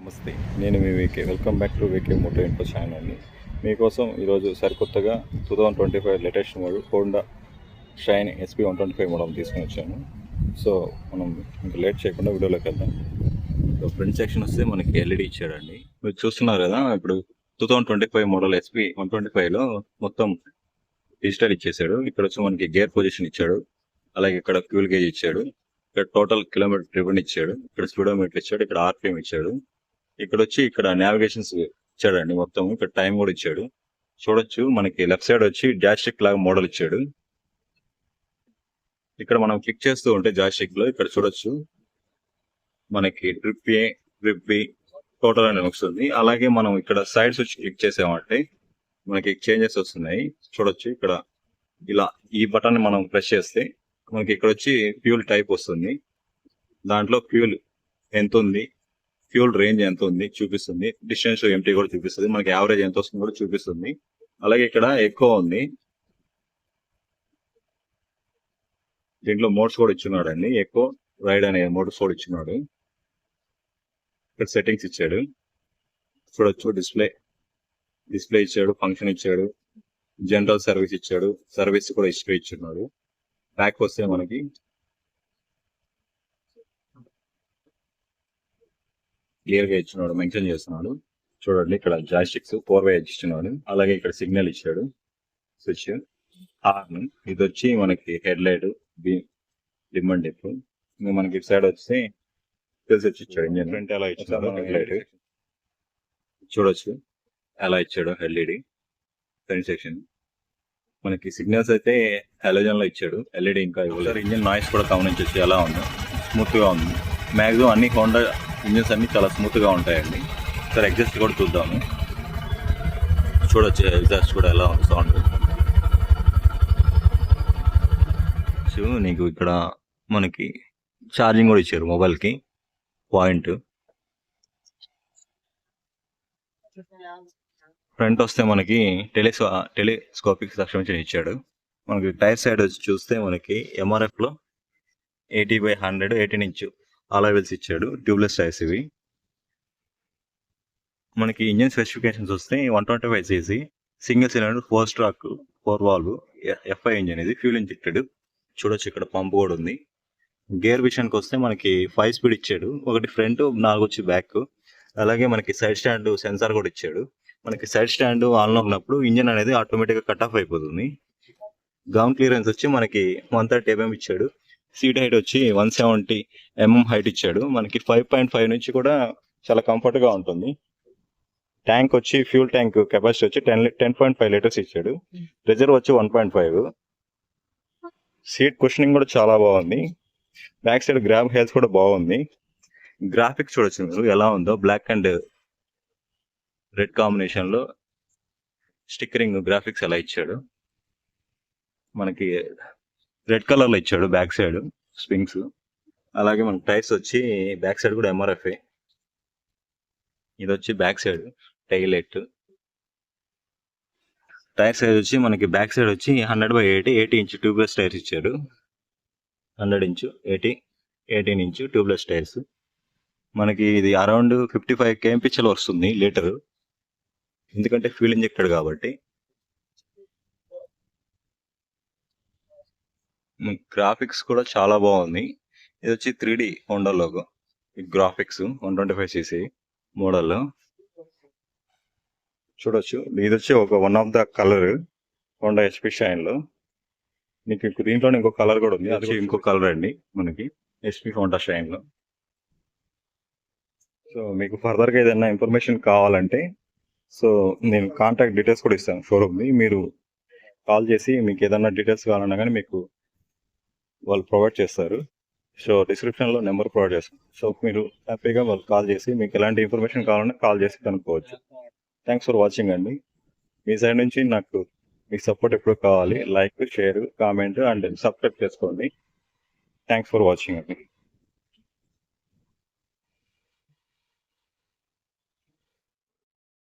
నమస్తే, నేను మీ VK. Welcome back to VK moto info channel అండి. మీకోసం ఈరోజు సరికొత్తగా 2025 latest model Honda shine SP 125 model తీసుకొని వచ్చాను. సో మనం ఇంకా లేట్ చేయకుండా వీడియోలోకి వెళ్దాం. సో ఫ్రంట్ సెక్షన్ వస్తే మనకి LED ఇచ్చాడండి. మీరు చూస్తున్నారు కదా, ఇప్పుడు 2025 మోడల్ SP 125లో మొత్తం డిజిటల్ ఇచ్చేసాడు. ఇక్కడ వచ్చి మనకి గేర్ పొజిషన్ ఇచ్చాడు, అలాగే ఇక్కడ ఫ్యూల్ గేజ్ ఇచ్చాడు, ఇక్కడ టోటల్ కిలోమీటర్ డ్రివెన్ ఇచ్చాడు, ఇక్కడ స్పీడోమీటర్ ఇచ్చాడు, ఇక్కడ RPM ఇచ్చాడు, ఇక్కడ వచ్చి ఇక్కడ నావిగేషన్స్ ఇచ్చాడండి. మొత్తం ఇక్కడ టైం కూడా ఇచ్చాడు. చూడొచ్చు మనకి లెఫ్ట్ సైడ్ వచ్చి జాస్టిక్ లాగా మోడల్ ఇచ్చాడు. ఇక్కడ మనం క్లిక్ చేస్తూ ఉంటే జాస్టిక్ లో ఇక్కడ చూడొచ్చు మనకి trip A, trip B, total అని వస్తుంది. అలాగే మనం ఇక్కడ సైడ్స్ వచ్చి క్లిక్ చేసామంటే మనకి చేంజెస్ వస్తున్నాయి. చూడొచ్చు ఇక్కడ ఇలా ఈ బటన్ మనం ప్రెస్ చేస్తే మనకి ఇక్కడ వచ్చి ఫ్యూల్ టైప్ వస్తుంది, దాంట్లో ఫ్యూల్ ఎంత ఉంది, ఫ్యూల్ రేంజ్ ఎంత ఉంది చూపిస్తుంది, డిస్టెన్స్ ఎంటీ కూడా చూపిస్తుంది, మనకి యావరేజ్ ఎంత వస్తుంది కూడా చూపిస్తుంది. అలాగే ఇక్కడ ఎక్కువ ఉంది, దీంట్లో మోడ్స్ కూడా ఇచ్చున్నాడు అండి. ఎక్కువ రైడ్ అనే మోడ్స్ కూడా ఇచ్చున్నాడు. ఇక్కడ సెట్టింగ్స్ ఇచ్చాడు, చూడొచ్చు డిస్ప్లే ఇచ్చాడు, ఫంక్షన్ ఇచ్చాడు, జనరల్ సర్వీస్ ఇచ్చాడు, సర్వీస్ కూడా హిస్టరీ ఇచ్చున్నాడు. బ్యాక్ వస్తే మనకి క్లియర్ గా ఇచ్చినాడు, మెన్షన్ చేస్తున్నాడు. చూడండి ఇక్కడ జాస్టిక్స్ 4-way ఇచ్చినాడు, అలాగే ఇక్కడ సిగ్నల్ ఇచ్చాడు, స్విచ్, హార్న్, ఇది వచ్చి మనకి head light, dim and dip. ఇంకా మనకి ఇటు సైడ్ వచ్చి స్విచ్ ఇచ్చాడు, ఇంజన్ ఫ్రంట్ ఎలా ఇచ్చాడు, హెడ్ లైట్ చూడొచ్చు ఎలా ఇచ్చాడు, LED ఫ్రంట్ సెక్షన్. మనకి సిగ్నల్స్ అయితే హాలోజన్ లో ఇచ్చాడు, LED ఇంకా ఇవ్వలేదు. ఇంజన్ నాయిస్ కూడా గమనించవచ్చు ఎలా ఉందో, స్మూత్ గా ఉంది. మ్యాక్సిమం అన్ని హోండా ఇంజన్స్ అన్ని చాలా స్మూత్ గా ఉంటాయండి. సరే ఎగ్జాస్ట్ కూడా చూద్దాము. చూడొచ్చు ఎగ్జాస్ట్ కూడా ఎలా ఉంది సౌండ్. సో నీకు ఇక్కడ మనకి ఛార్జింగ్ కూడా ఇచ్చారు మొబైల్ కి, పాయింట్. ఫ్రంట్ వస్తే మనకి టెలిస్కోపిక్ సస్పెన్షన్ ఇచ్చాడు. మనకి టైర్ సైడ్ వచ్చి చూస్తే మనకి MRF లో 80/100 18 ఇంచ్ అలవెల్స్ ఇచ్చాడు, ట్యూబ్లెస్ టైర్స్ ఇవి. మనకి ఇంజిన్ స్పెసిఫికేషన్స్ వస్తే 125cc single cylinder 4-stroke 4-valve FI engine, ఇది ఫ్యూల్ ఇంజెక్టెడ్. చూడొచ్చు ఇక్కడ పంప్ కూడా ఉంది. గేర్ విషయానికి వస్తే మనకి 5 స్పీడ్ ఇచ్చాడు, ఒకటి ఫ్రంట్ 4 వచ్చి బ్యాక్. అలాగే మనకి సైడ్ స్టాండ్ సెన్సార్ కూడా ఇచ్చాడు. మనకి సైడ్ స్టాండ్ ఆన్ లో ఉన్నప్పుడు ఇంజిన్ అనేది ఆటోమేటిక్ గా కట్ ఆఫ్ అయిపోతుంది. గ్రౌండ్ క్లియరెన్స్ వచ్చి మనకి 130 mm ఇచ్చాడు. సీట్ హైట్ వచ్చి 170 mm హైట్ ఇచ్చాడు. మనకి 5.5 నుంచి కూడా చాలా కంఫర్ట్ గా ఉంటుంది. ట్యాంక్ వచ్చి ఫ్యూల్ ట్యాంక్ కెపాసిటీ వచ్చి 10.5 లీటర్స్ ఇచ్చాడు. రిజర్వ్ వచ్చి 1.5. సీట్ కుషనింగ్ కూడా చాలా బాగుంది. బ్యాక్ సైడ్ గ్రాబ్ హెల్త్ కూడా బాగుంది. గ్రాఫిక్స్ చూడొచ్చు మీరు ఎలా ఉందో, బ్లాక్ అండ్ రెడ్ కాంబినేషన్ లో స్టిక్కరింగ్ గ్రాఫిక్స్ ఎలా ఇచ్చాడు. మనకి రెడ్ కలర్ లో ఇచ్చాడు బ్యాక్ సైడ్ స్ప్రింగ్స్. అలాగే మనకి టైర్స్ వచ్చి బ్యాక్ సైడ్ కూడా MRF. ఇది వచ్చి back side tail light. Tyre size వచ్చి మనకి బ్యాక్ సైడ్ వచ్చి 100/80 80 ఇంచ్ ట్యూబ్లెస్ టైర్స్ ఇచ్చాడు. 100 ఇంచ్ 18 ఇంచ్ ట్యూబ్లెస్ టైర్స్. మనకి ఇది అరౌండ్ 55 kmph వస్తుంది లీటర్, ఎందుకంటే ఫ్యూల్ ఇంజెక్టెడ్ కాబట్టి. గ్రాఫిక్స్ కూడా చాలా బాగుంది. ఇది వచ్చి 3D హోండా లోగో. ఈ గ్రాఫిక్స్ 125cc మోడల్ చూడొచ్చు. ఇది వచ్చి one of the colour Honda SP shine లో. మీకు దీంట్లో ఇంకో కలర్ కూడా ఉంది, అది ఇంకో కలర్ అండి మనకి SP హోండా షైన్ లో. సో మీకు ఫర్దర్ గా ఏదైనా ఇన్ఫర్మేషన్ కావాలంటే సో నేను కాంటాక్ట్ డీటెయిల్స్ కూడా ఇస్తాను షోరూమ్ని. మీరు కాల్ చేసి మీకు ఏదైనా డీటెయిల్స్ కావాలన్నా కానీ మీకు వాళ్ళు ప్రొవైడ్ చేస్తారు. సో డిస్క్రిప్షన్లో నెంబర్ ప్రొవైడ్ చేస్తాను. సో మీరు హ్యాపీగా వాళ్ళు కాల్ చేసి మీకు ఎలాంటి ఇన్ఫర్మేషన్ కావాలన్నా కాల్ చేసి కనుక్కోవచ్చు. థ్యాంక్స్ ఫర్ వాచింగ్ అండి. మీ సైడ్ నుంచి నాకు మీ సపోర్ట్ ఎప్పుడు కావాలి. Like, share, comment and subscribe చేసుకోండి. థ్యాంక్స్ ఫర్ వాచింగ్ అండి.